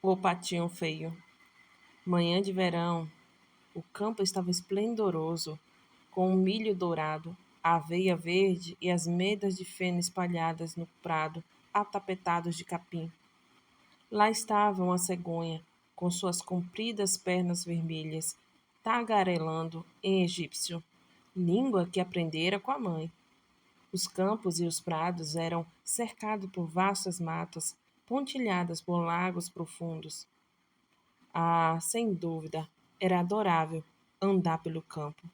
O patinho feio. Manhã de verão, o campo estava esplendoroso, com o milho dourado, a aveia verde e as medas de feno espalhadas no prado, atapetados de capim. Lá estava uma cegonha, com suas compridas pernas vermelhas, tagarelando em egípcio, língua que aprendera com a mãe. Os campos e os prados eram cercados por vastas matas, pontilhadas por lagos profundos. Ah, sem dúvida, era adorável andar pelo campo.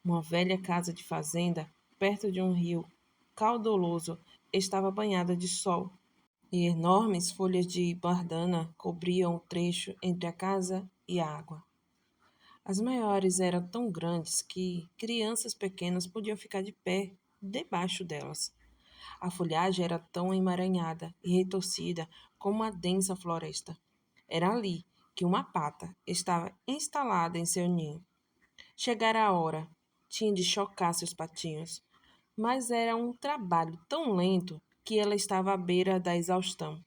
Uma velha casa de fazenda, perto de um rio caudaloso, estava banhada de sol, e enormes folhas de bardana cobriam o trecho entre a casa e a água. As maiores eram tão grandes que crianças pequenas podiam ficar de pé debaixo delas. A folhagem era tão emaranhada e retorcida como a densa floresta. Era ali que uma pata estava instalada em seu ninho. Chegara a hora. Tinha de chocar seus patinhos. Mas era um trabalho tão lento que ela estava à beira da exaustão.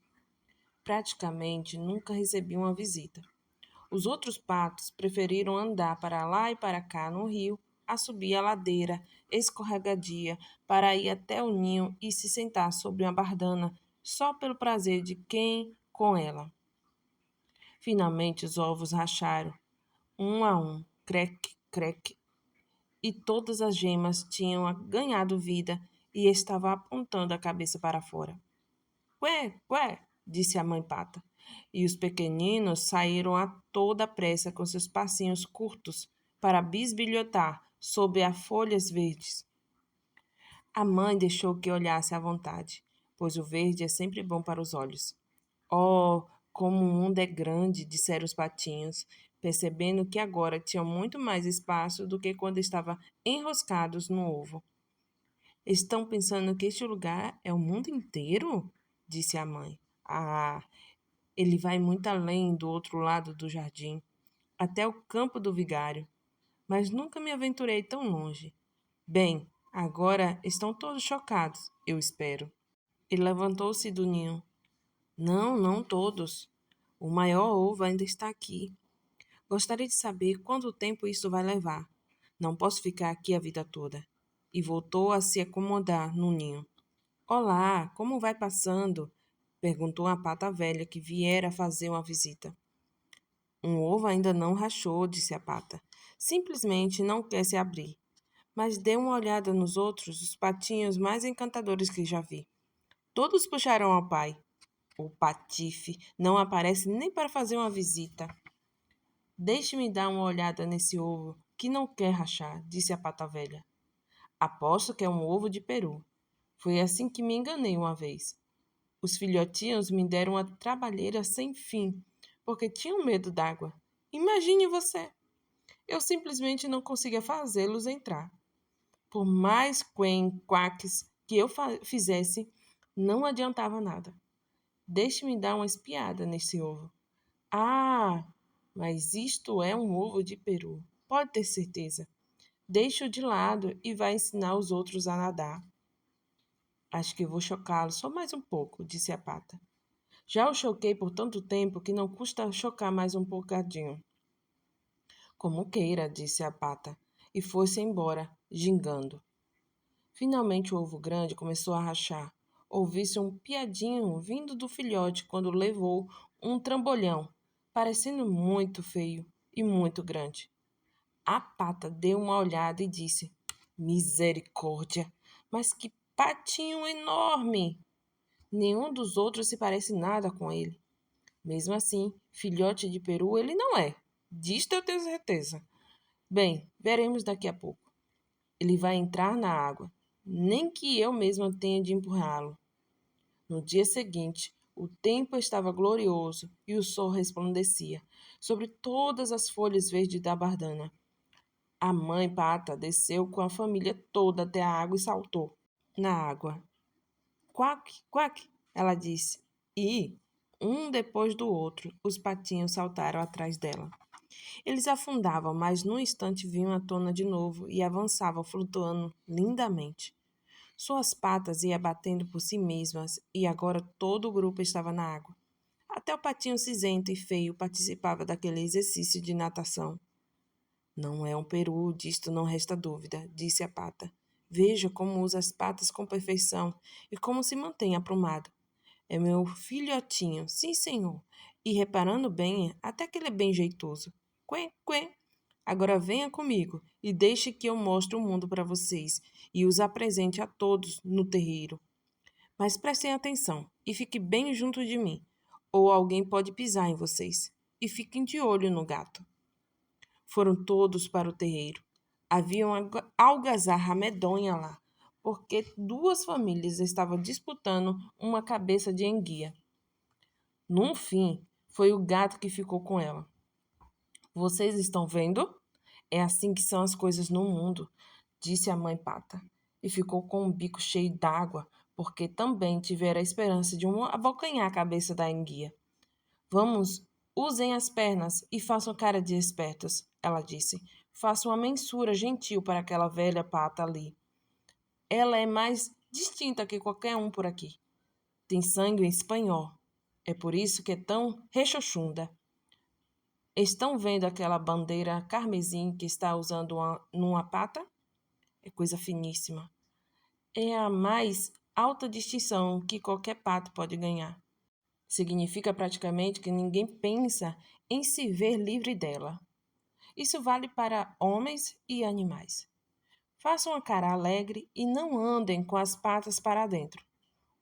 Praticamente nunca recebia uma visita. Os outros patos preferiram andar para lá e para cá no rio, a subir a ladeira escorregadia para ir até o ninho e se sentar sobre uma bardana só pelo prazer de quem com ela. Finalmente os ovos racharam, um a um, creque, creque, e todas as gemas tinham ganhado vida e estavam apontando a cabeça para fora. Ué, ué, disse a mãe pata. E os pequeninos saíram a toda pressa com seus passinhos curtos para bisbilhotar sob as folhas verdes. A mãe deixou que olhasse à vontade, pois o verde é sempre bom para os olhos. Oh, como o mundo é grande, disseram os patinhos, percebendo que agora tinham muito mais espaço do que quando estavam enroscados no ovo. Estão pensando que este lugar é o mundo inteiro? Disse a mãe. Ah, ele vai muito além do outro lado do jardim, até o campo do vigário. Mas nunca me aventurei tão longe. Bem, agora estão todos chocados, eu espero. Ele levantou-se do ninho. Não, não todos. O maior ovo ainda está aqui. Gostaria de saber quanto tempo isso vai levar. Não posso ficar aqui a vida toda. E voltou a se acomodar no ninho. Olá, como vai passando? Perguntou a pata velha que viera fazer uma visita. Um ovo ainda não rachou, disse a pata. Simplesmente não quer se abrir. Mas dê uma olhada nos outros, os patinhos mais encantadores que já vi. Todos puxaram ao pai. O patife não aparece nem para fazer uma visita. Deixe-me dar uma olhada nesse ovo, que não quer rachar, disse a pata velha. Aposto que é um ovo de peru. Foi assim que me enganei uma vez. Os filhotinhos me deram uma trabalheira sem fim, porque tinham medo d'água. Imagine você! Eu simplesmente não conseguia fazê-los entrar. Por mais quen-quaques que eu fizesse, não adiantava nada. Deixe-me dar uma espiada nesse ovo. Ah, mas isto é um ovo de peru. Pode ter certeza. Deixe-o de lado e vai ensinar os outros a nadar. Acho que vou chocá-lo só mais um pouco, disse a pata. Já o choquei por tanto tempo que não custa chocar mais um bocadinho. Como queira, disse a pata, e foi-se embora, gingando. Finalmente o ovo grande começou a rachar. Ouvi-se um piadinho vindo do filhote quando levou um trambolhão, parecendo muito feio e muito grande. A pata deu uma olhada e disse: Misericórdia! Mas que patinho enorme! Nenhum dos outros se parece nada com ele. Mesmo assim, filhote de peru ele não é. Disto eu tenho certeza. Bem, veremos daqui a pouco. Ele vai entrar na água, nem que eu mesma tenha de empurrá-lo. No dia seguinte, o tempo estava glorioso e o sol resplandecia sobre todas as folhas verdes da bardana. A mãe pata desceu com a família toda até a água e saltou na água. Quack, quack, ela disse. E, um depois do outro, os patinhos saltaram atrás dela. Eles afundavam, mas num instante vinham à tona de novo e avançavam flutuando lindamente. Suas patas iam batendo por si mesmas e agora todo o grupo estava na água. Até o patinho cinzento e feio participava daquele exercício de natação. Não é um peru, disto não resta dúvida, disse a pata. Veja como usa as patas com perfeição e como se mantém aprumado. É meu filhotinho, sim, senhor. E reparando bem, até que ele é bem jeitoso. Quen, quen. Agora venha comigo e deixe que eu mostre o mundo para vocês e os apresente a todos no terreiro. Mas prestem atenção e fiquem bem junto de mim, ou alguém pode pisar em vocês. E fiquem de olho no gato. Foram todos para o terreiro. Havia uma algazarra medonha lá, porque duas famílias estavam disputando uma cabeça de enguia. No fim, foi o gato que ficou com ela. Vocês estão vendo? É assim que são as coisas no mundo, disse a mãe pata, e ficou com o bico cheio d'água, porque também tivera a esperança de abocanhar a cabeça da enguia. Vamos, usem as pernas e façam cara de espertos, ela disse. Façam uma mensura gentil para aquela velha pata ali. Ela é mais distinta que qualquer um por aqui. Tem sangue espanhol. É por isso que é tão rechochunda. Estão vendo aquela bandeira carmesim que está usando numa pata? É coisa finíssima. É a mais alta distinção que qualquer pato pode ganhar. Significa praticamente que ninguém pensa em se ver livre dela. Isso vale para homens e animais. Façam a cara alegre e não andem com as patas para dentro.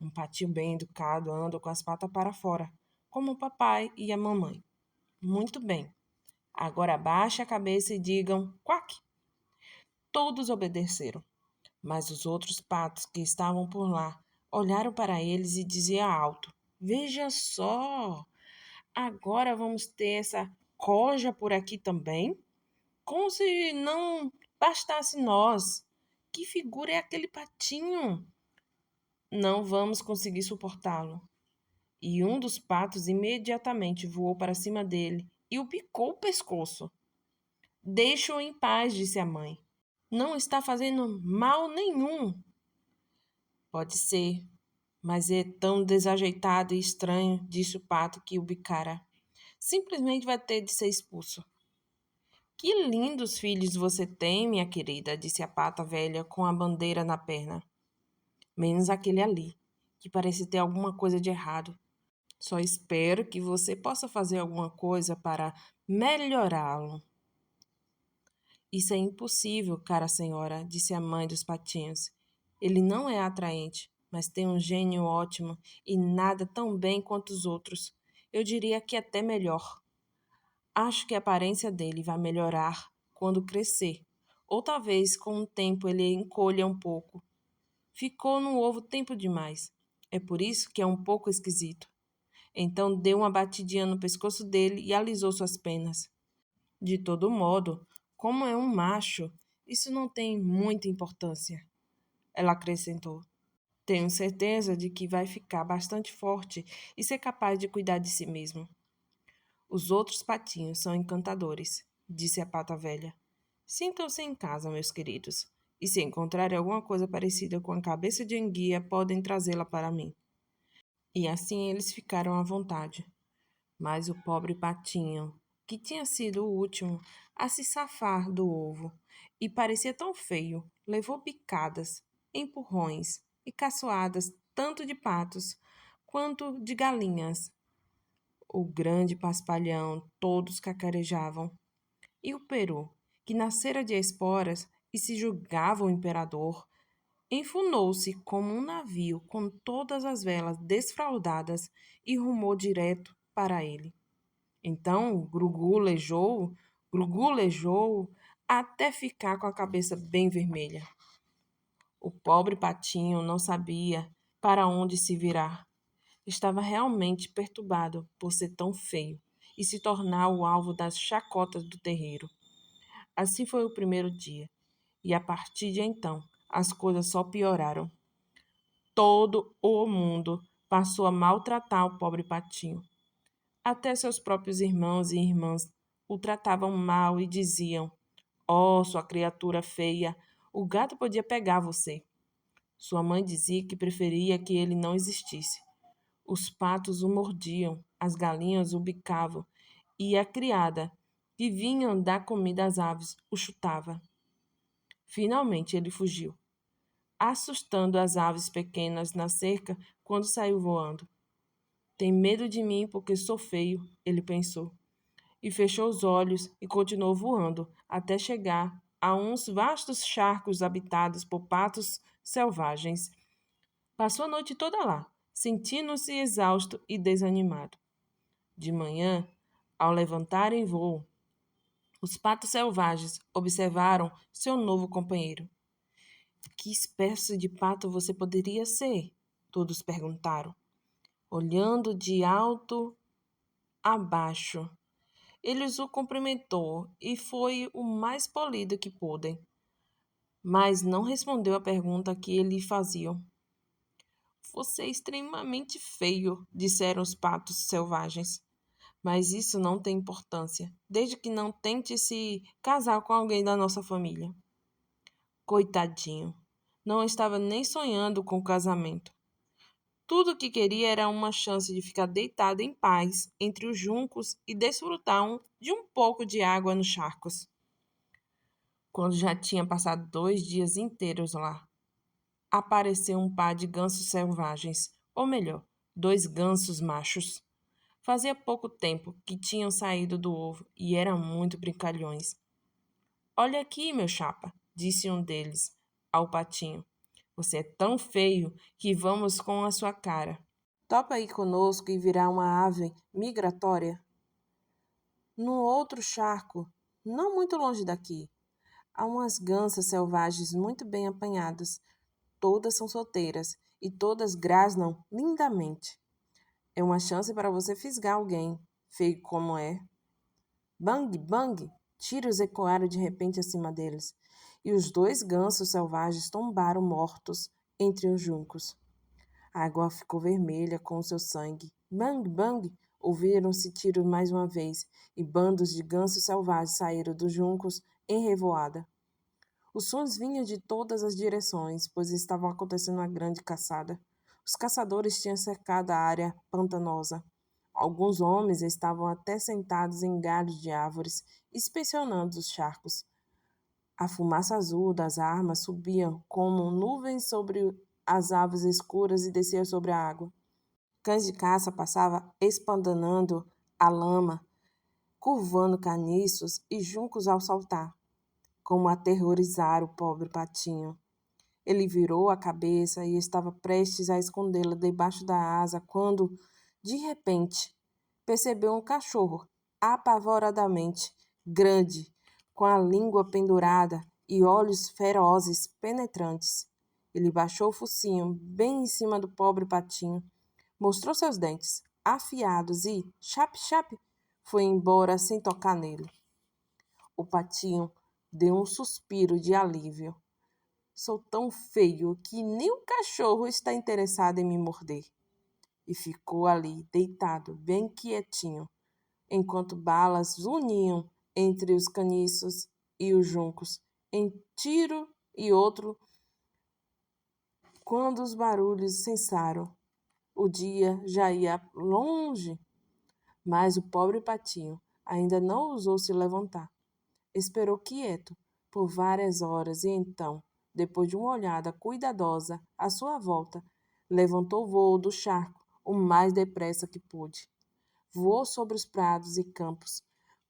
Um patinho bem educado anda com as patas para fora, como o papai e a mamãe. Muito bem. Agora abaixe a cabeça e digam quack. Todos obedeceram, mas os outros patos que estavam por lá olharam para eles e diziam alto: Veja só! Agora vamos ter essa coja por aqui também? Como se não bastasse nós. Que figura é aquele patinho? Não vamos conseguir suportá-lo. E um dos patos imediatamente voou para cima dele e o picou o pescoço. Deixe-o em paz, disse a mãe. Não está fazendo mal nenhum. Pode ser, mas é tão desajeitado e estranho, disse o pato que o bicara. Simplesmente vai ter de ser expulso. Que lindos filhos você tem, minha querida, disse a pata velha com a bandeira na perna. Menos aquele ali, que parece ter alguma coisa de errado. Só espero que você possa fazer alguma coisa para melhorá-lo. Isso é impossível, cara senhora, disse a mãe dos patinhos. Ele não é atraente, mas tem um gênio ótimo e nada tão bem quanto os outros. Eu diria que até melhor. Acho que a aparência dele vai melhorar quando crescer, ou talvez com o tempo ele encolha um pouco. Ficou no ovo tempo demais. É por isso que é um pouco esquisito. Então deu uma batidinha no pescoço dele e alisou suas penas. De todo modo, como é um macho, isso não tem muita importância, ela acrescentou. Tenho certeza de que vai ficar bastante forte e ser capaz de cuidar de si mesmo. Os outros patinhos são encantadores, disse a pata velha. Sintam-se em casa, meus queridos, e se encontrarem alguma coisa parecida com a cabeça de enguia, podem trazê-la para mim. E assim eles ficaram à vontade. Mas o pobre patinho, que tinha sido o último a se safar do ovo e parecia tão feio, levou picadas, empurrões e caçoadas tanto de patos quanto de galinhas. O grande paspalhão todos cacarejavam. E o peru, que nascera de esporas e se julgava o imperador, enfunou-se como um navio com todas as velas desfraldadas e rumou direto para ele. Então, grugulejou, até ficar com a cabeça bem vermelha. O pobre patinho não sabia para onde se virar. Estava realmente perturbado por ser tão feio e se tornar o alvo das chacotas do terreiro. Assim foi o primeiro dia, e a partir de então as coisas só pioraram. Todo o mundo passou a maltratar o pobre patinho. Até seus próprios irmãos e irmãs o tratavam mal e diziam: Oh, sua criatura feia, o gato podia pegar você. Sua mãe dizia que preferia que ele não existisse. Os patos o mordiam, as galinhas o bicavam, e a criada, que vinha dar comida às aves, o chutava. Finalmente ele fugiu, assustando as aves pequenas na cerca quando saiu voando. Tem medo de mim porque sou feio, ele pensou, e fechou os olhos e continuou voando até chegar a uns vastos charcos habitados por patos selvagens. Passou a noite toda lá, sentindo-se exausto e desanimado. De manhã, ao levantar em voo, os patos selvagens observaram seu novo companheiro. Que espécie de pato você poderia ser? Todos perguntaram, olhando de alto a baixo. Eles o cumprimentou e foi o mais polido que pôde, mas não respondeu à pergunta que lhe faziam. Você é extremamente feio, disseram os patos selvagens. Mas isso não tem importância, desde que não tente se casar com alguém da nossa família. Coitadinho, não estava nem sonhando com o casamento. Tudo o que queria era uma chance de ficar deitado em paz entre os juncos e desfrutar de um pouco de água nos charcos. Quando já tinha passado 2 dias inteiros lá, apareceu um par de gansos selvagens, ou melhor, 2 gansos machos. Fazia pouco tempo que tinham saído do ovo e eram muito brincalhões. Olha aqui, meu chapa, disse um deles ao patinho. Você é tão feio que vamos com a sua cara. Topa ir conosco e virar uma ave migratória? No outro charco, não muito longe daqui, há umas gansas selvagens muito bem apanhadas. Todas são solteiras e todas grasnam lindamente. É uma chance para você fisgar alguém, feio como é. Bang, bang! Tiros ecoaram de repente acima deles, e os 2 gansos selvagens tombaram mortos entre os juncos. A água ficou vermelha com o seu sangue. Bang, bang! Ouviram-se tiros mais uma vez, e bandos de gansos selvagens saíram dos juncos em revoada. Os sons vinham de todas as direções, pois estavam acontecendo uma grande caçada. Os caçadores tinham cercado a área pantanosa. Alguns homens estavam até sentados em galhos de árvores, inspecionando os charcos. A fumaça azul das armas subia como nuvens sobre as aves escuras e descia sobre a água. Cães de caça passavam espandanando a lama, curvando caniços e juncos ao saltar, como aterrorizar o pobre patinho. Ele virou a cabeça e estava prestes a escondê-la debaixo da asa quando, de repente, percebeu um cachorro apavoradamente grande, com a língua pendurada e olhos ferozes penetrantes. Ele baixou o focinho bem em cima do pobre patinho, mostrou seus dentes afiados e, chap, foi embora sem tocar nele. O patinho deu um suspiro de alívio. Sou tão feio que nem um cachorro está interessado em me morder. E ficou ali, deitado, bem quietinho, enquanto balas zuniam entre os caniços e os juncos, em tiro e outro. Quando os barulhos cessaram, o dia já ia longe, mas o pobre patinho ainda não ousou se levantar. Esperou quieto por várias horas e então, depois de uma olhada cuidadosa à sua volta, levantou o vôo do charco o mais depressa que pôde. Voou sobre os prados e campos,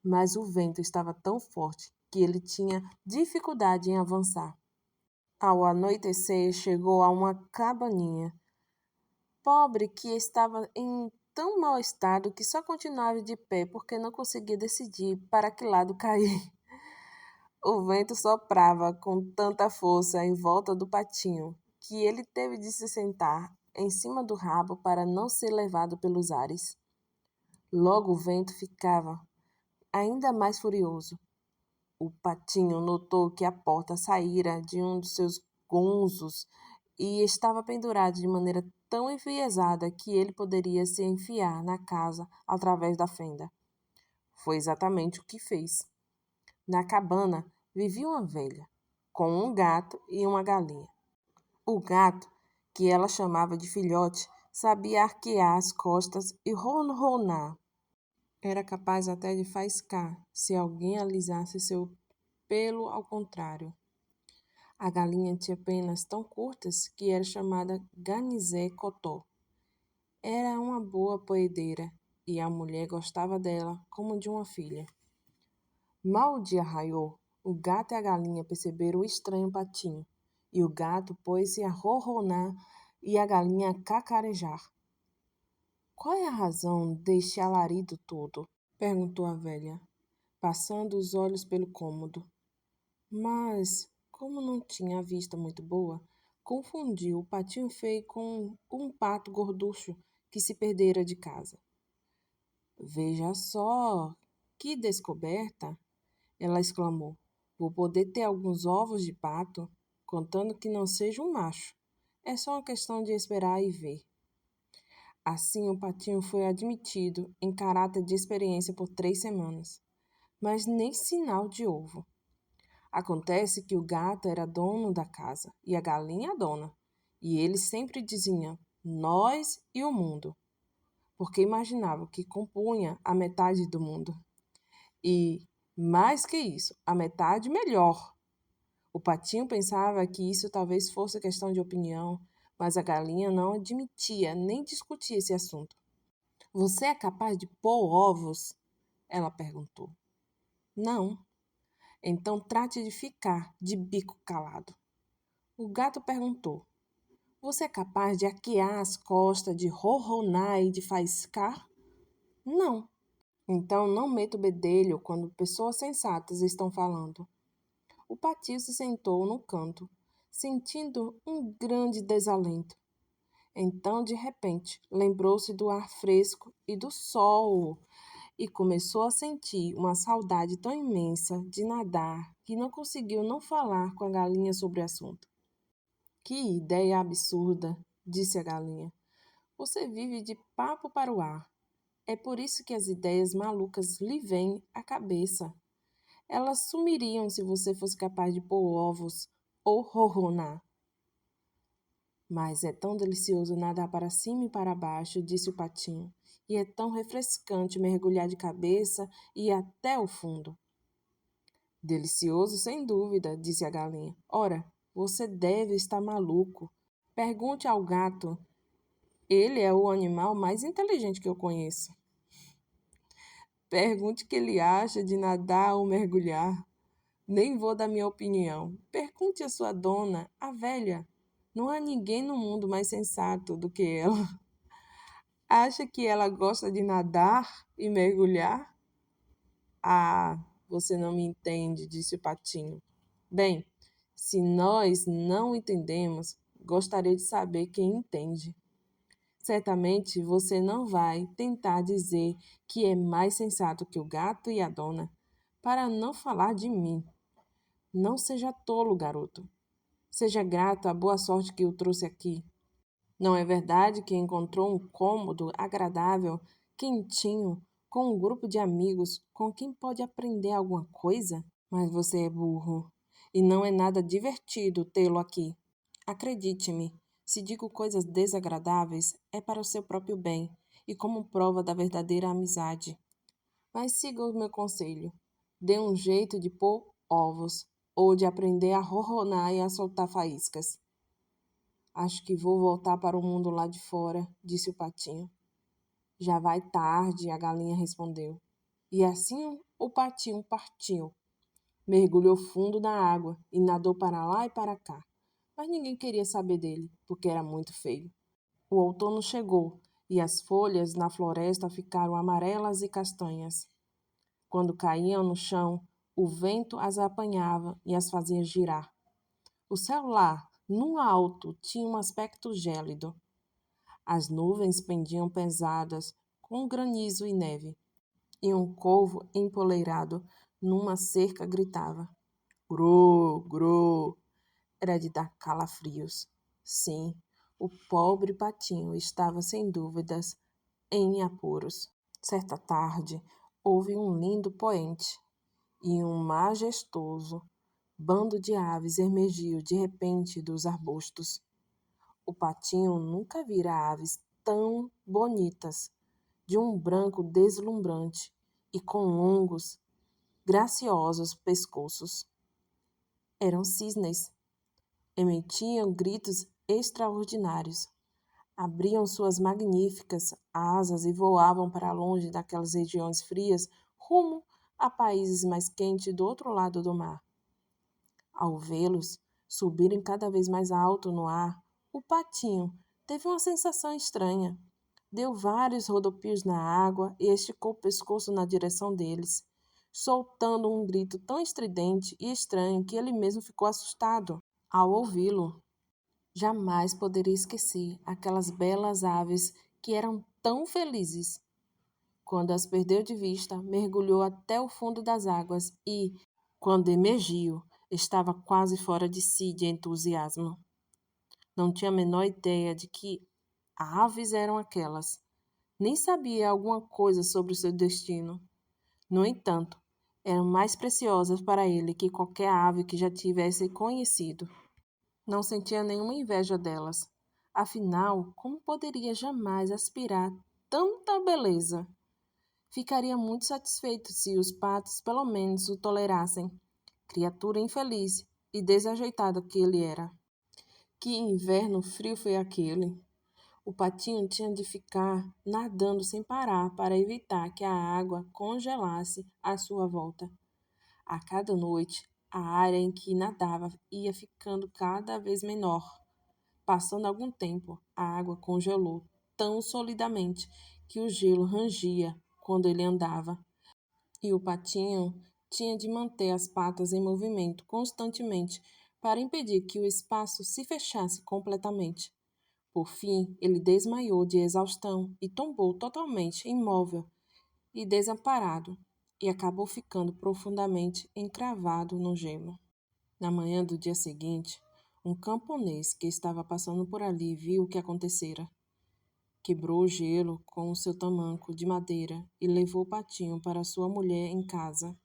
mas o vento estava tão forte que ele tinha dificuldade em avançar. Ao anoitecer, chegou a uma cabaninha pobre que estava em tão mau estado que só continuava de pé porque não conseguia decidir para que lado cair. O vento soprava com tanta força em volta do patinho que ele teve de se sentar em cima do rabo para não ser levado pelos ares. Logo o vento ficava ainda mais furioso. O patinho notou que a porta saíra de um dos seus gonzos e estava pendurada de maneira tão enviesada que ele poderia se enfiar na casa através da fenda. Foi exatamente o que fez. Na cabana vivia uma velha, com um gato e uma galinha. O gato, que ela chamava de filhote, Sabia arquear as costas e ronronar. Era capaz até de faiscar se alguém alisasse seu pelo ao contrário. A galinha tinha penas tão curtas que era chamada ganizé-cotó. Era uma boa poedeira e a mulher gostava dela como de uma filha. Mal o dia raiou, o gato e a galinha perceberam o estranho patinho, e o gato pôs-se a ronronar e a galinha a cacarejar. Qual é a razão deste alarido todo? Perguntou a velha, passando os olhos pelo cômodo. Mas, como não tinha a vista muito boa, confundiu o patinho feio com um pato gorducho que se perdera de casa. Veja só, que descoberta! Ela exclamou. Vou poder ter alguns ovos de pato, contando que não seja um macho. É só uma questão de esperar e ver. Assim, o patinho foi admitido em caráter de experiência por 3 semanas, mas nem sinal de ovo. Acontece que o gato era dono da casa e a galinha a dona, e ele sempre dizia nós e o mundo, porque imaginava que compunha a metade do mundo. E, mais que isso, a metade melhor. O patinho pensava que isso talvez fosse questão de opinião, mas a galinha não admitia nem discutia esse assunto. Você é capaz de pôr ovos? Ela perguntou. Não. Então trate de ficar de bico calado. O gato perguntou. Você é capaz de arquear as costas, de ronronar e de faiscar? Não. Então não meta o bedelho quando pessoas sensatas estão falando. O patinho se sentou no canto, sentindo um grande desalento. Então, de repente, lembrou-se do ar fresco e do sol e começou a sentir uma saudade tão imensa de nadar que não conseguiu não falar com a galinha sobre o assunto. Que ideia absurda, disse a galinha. Você vive de papo para o ar. É por isso que as ideias malucas lhe vêm à cabeça. Elas sumiriam se você fosse capaz de pôr ovos ou ronronar. Mas é tão delicioso nadar para cima e para baixo, disse o patinho, e é tão refrescante mergulhar de cabeça e ir até o fundo. Delicioso, sem dúvida, disse a galinha. Ora, você deve estar maluco. Pergunte ao gato. Ele é o animal mais inteligente que eu conheço. Pergunte o que ele acha de nadar ou mergulhar. Nem vou dar minha opinião. Pergunte à sua dona, a velha. Não há ninguém no mundo mais sensato do que ela. Acha que ela gosta de nadar e mergulhar? Ah, você não me entende, disse o patinho. Bem, se nós não entendemos, gostaria de saber quem entende. Certamente você não vai tentar dizer que é mais sensato que o gato e a dona, para não falar de mim. Não seja tolo, garoto. Seja grato à boa sorte que o trouxe aqui. Não é verdade que encontrou um cômodo agradável, quentinho, com um grupo de amigos com quem pode aprender alguma coisa? Mas você é burro. E não é nada divertido tê-lo aqui. Acredite-me, se digo coisas desagradáveis, é para o seu próprio bem e como prova da verdadeira amizade. Mas siga o meu conselho. Dê um jeito de pôr ovos ou de aprender a ronronar e a soltar faíscas. Acho que vou voltar para o mundo lá de fora, disse o patinho. Já vai tarde, a galinha respondeu. E assim o patinho partiu. Mergulhou fundo na água e nadou para lá e para cá. Mas ninguém queria saber dele, porque era muito feio. O outono chegou e as folhas na floresta ficaram amarelas e castanhas. Quando caíam no chão, o vento as apanhava e as fazia girar. O céu lá, no alto, tinha um aspecto gélido. As nuvens pendiam pesadas, com granizo e neve, e um corvo empoleirado numa cerca gritava. Gru, gru! Era de dar calafrios. Sim, o pobre patinho estava sem dúvidas em apuros. Certa tarde, houve um lindo poente e um majestoso bando de aves emergiu de repente dos arbustos. O patinho nunca vira aves tão bonitas, de um branco deslumbrante e com longos, graciosos pescoços. Eram cisnes. Emitiam gritos extraordinários. Abriam suas magníficas asas e voavam para longe daquelas regiões frias, rumo a países mais quentes do outro lado do mar. Ao vê-los subirem cada vez mais alto no ar, o patinho teve uma sensação estranha. Deu vários rodopios na água e esticou o pescoço na direção deles, soltando um grito tão estridente e estranho que ele mesmo ficou assustado ao ouvi-lo. Jamais poderia esquecer aquelas belas aves que eram tão felizes. Quando as perdeu de vista, mergulhou até o fundo das águas e, quando emergiu, estava quase fora de si de entusiasmo. Não tinha a menor ideia de que aves eram aquelas. Nem sabia alguma coisa sobre o seu destino. No entanto, eram mais preciosas para ele que qualquer ave que já tivesse conhecido. Não sentia nenhuma inveja delas. Afinal, como poderia jamais aspirar tanta beleza? Ficaria muito satisfeito se os patos pelo menos o tolerassem. Criatura infeliz e desajeitada que ele era. Que inverno frio foi aquele! O patinho tinha de ficar nadando sem parar para evitar que a água congelasse à sua volta. A cada noite, a área em que nadava ia ficando cada vez menor. Passando algum tempo, a água congelou tão solidamente que o gelo rangia quando ele andava, e o patinho tinha de manter as patas em movimento constantemente para impedir que o espaço se fechasse completamente. Por fim, ele desmaiou de exaustão e tombou totalmente imóvel e desamparado, e acabou ficando profundamente encravado no gelo. Na manhã do dia seguinte, um camponês que estava passando por ali viu o que acontecera. Quebrou o gelo com o seu tamanco de madeira e levou o patinho para sua mulher em casa.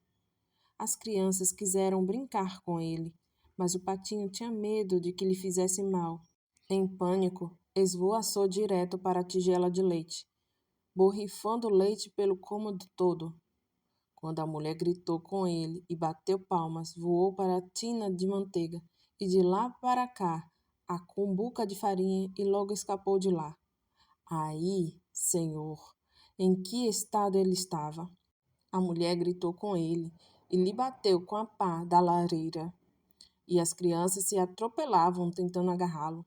As crianças quiseram brincar com ele, mas o patinho tinha medo de que lhe fizesse mal. Em pânico, esvoaçou direto para a tigela de leite, borrifando leite pelo cômodo todo. Quando a mulher gritou com ele e bateu palmas, voou para a tina de manteiga e de lá para cá a cumbuca de farinha e logo escapou de lá. Aí, senhor, em que estado ele estava? A mulher gritou com ele e lhe bateu com a pá da lareira, e as crianças se atropelavam tentando agarrá-lo.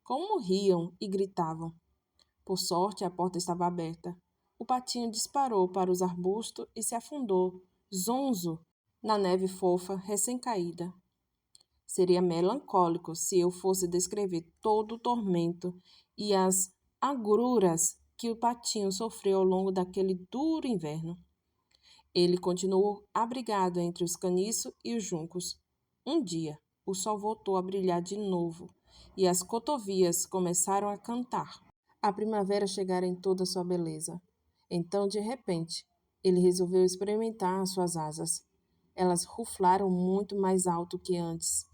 Como riam e gritavam! Por sorte, a porta estava aberta. O patinho disparou para os arbustos e se afundou, zonzo, na neve fofa recém-caída. Seria melancólico se eu fosse descrever todo o tormento e as agruras que o patinho sofreu ao longo daquele duro inverno. Ele continuou abrigado entre os caniços e os juncos. Um dia, o sol voltou a brilhar de novo e as cotovias começaram a cantar. A primavera chegara em toda sua beleza. Então, de repente, ele resolveu experimentar as suas asas. Elas ruflaram muito mais alto que antes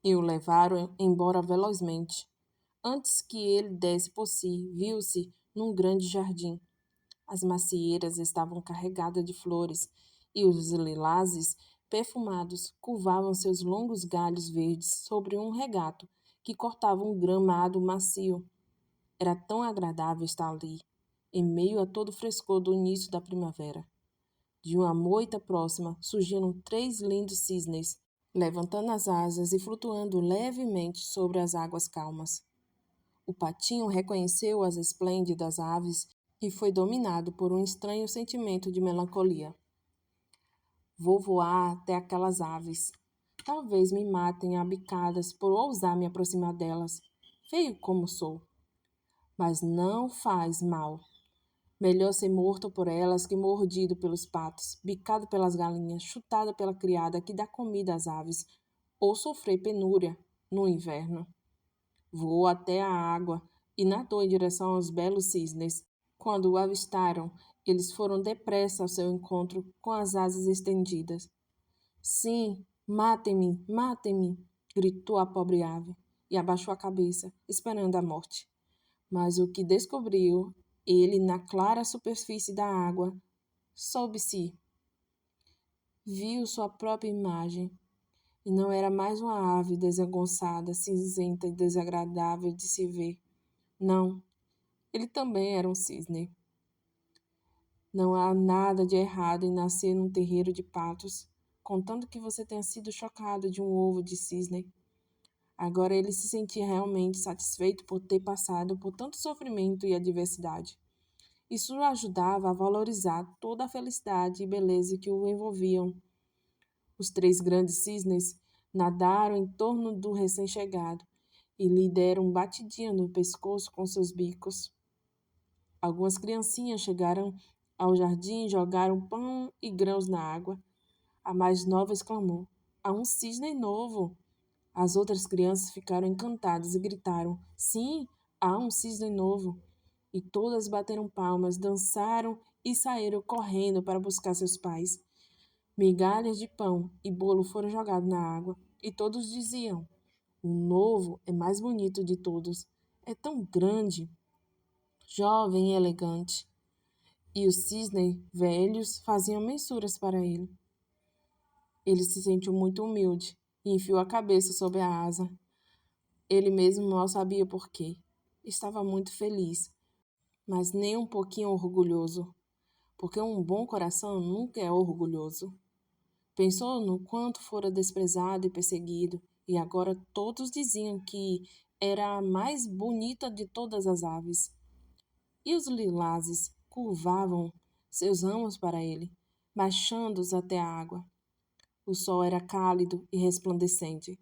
e o levaram embora velozmente. Antes que ele desse por si, viu-se num grande jardim. As macieiras estavam carregadas de flores e os lilazes perfumados curvavam seus longos galhos verdes sobre um regato que cortava um gramado macio. Era tão agradável estar ali, em meio a todo o frescor do início da primavera. De uma moita próxima surgiram 3 lindos cisnes, levantando as asas e flutuando levemente sobre as águas calmas. O patinho reconheceu as esplêndidas aves e foi dominado por um estranho sentimento de melancolia. Vou voar até aquelas aves. Talvez me matem a bicadas por ousar me aproximar delas, feio como sou. Mas não faz mal. Melhor ser morto por elas que mordido pelos patos, bicado pelas galinhas, chutado pela criada que dá comida às aves, ou sofrer penúria no inverno. Voou até a água e nadou em direção aos belos cisnes. Quando o avistaram, eles foram depressa ao seu encontro com as asas estendidas. Sim, matem-me, matem-me, gritou a pobre ave e abaixou a cabeça, esperando a morte. Mas o que descobriu ele na clara superfície da água, soube-se, viu sua própria imagem, e não era mais uma ave desengonçada, cinzenta e desagradável de se ver. Não, ele também era um cisne. Não há nada de errado em nascer num terreiro de patos, contanto que você tenha sido chocado de um ovo de cisne. Agora ele se sentia realmente satisfeito por ter passado por tanto sofrimento e adversidade. Isso o ajudava a valorizar toda a felicidade e beleza que o envolviam. Os três grandes cisnes nadaram em torno do recém-chegado e lhe deram batidinha no pescoço com seus bicos. Algumas criancinhas chegaram ao jardim e jogaram pão e grãos na água. A mais nova exclamou: "Há um cisne novo!" As outras crianças ficaram encantadas e gritaram: "Sim, há um cisne novo!" E todas bateram palmas, dançaram e saíram correndo para buscar seus pais. Migalhas de pão e bolo foram jogados na água, e todos diziam: "O novo é mais bonito de todos. É tão grande, jovem e elegante." E os cisnes velhos faziam mensuras para ele. Ele se sentiu muito humilde e enfiou a cabeça sob a asa. Ele mesmo mal sabia por quê. Estava muito feliz, mas nem um pouquinho orgulhoso, porque um bom coração nunca é orgulhoso. Pensou no quanto fora desprezado e perseguido, e agora todos diziam que era a mais bonita de todas as aves. E os lilazes curvavam seus ramos para ele, baixando-os até a água. O sol era cálido e resplandecente.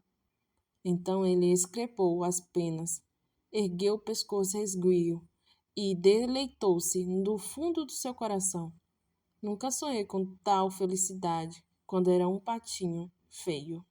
Então ele excrepou as penas, ergueu o pescoço esguio e deleitou-se do fundo do seu coração. Nunca sonhei com tal felicidade quando era um patinho feio.